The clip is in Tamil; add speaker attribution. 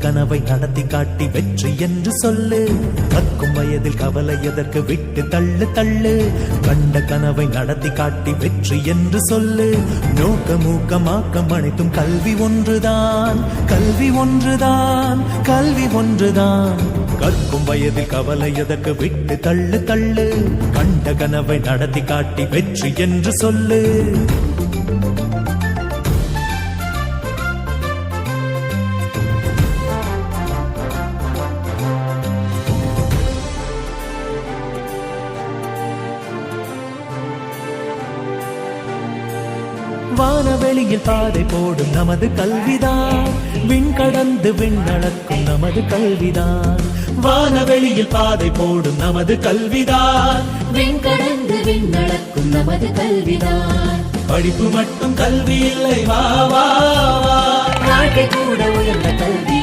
Speaker 1: கனவை நடத்தி காட்டி வெற்றி என்று சொல்லு. கற்கும் வயதில் கவலை எதற்கு, விட்டு தள்ளு தள்ளு. கண்ட கனவை நடத்தி காட்டி வெற்றி என்று சொல்லு. நோக்கம் ஊக்கம் ஆக்கம் அனைத்தும் கல்வி ஒன்றுதான், கல்வி ஒன்றுதான், கல்வி ஒன்றுதான். கற்கும் வயதில் கவலை எதற்கு, விட்டு தள்ளு தள்ளு. கண்ட கனவை நடத்தி காட்டி வெற்றி என்று சொல்லு. வானவெளியில் பாதை போடும் நமது கல்விதான், விண்கடந்து விண்ணளக்கும் நமது கல்விதான். வானவெளியில் பாதை போடும் நமது கல்விதான்,
Speaker 2: விண்கடந்து விண்ணளக்கும் நமது கல்விதான்.
Speaker 1: படிப்பு மட்டும் கல்வி இல்லை, வா வா வா.
Speaker 2: வாழ்க்கை கூட உயர்ந்த கல்வி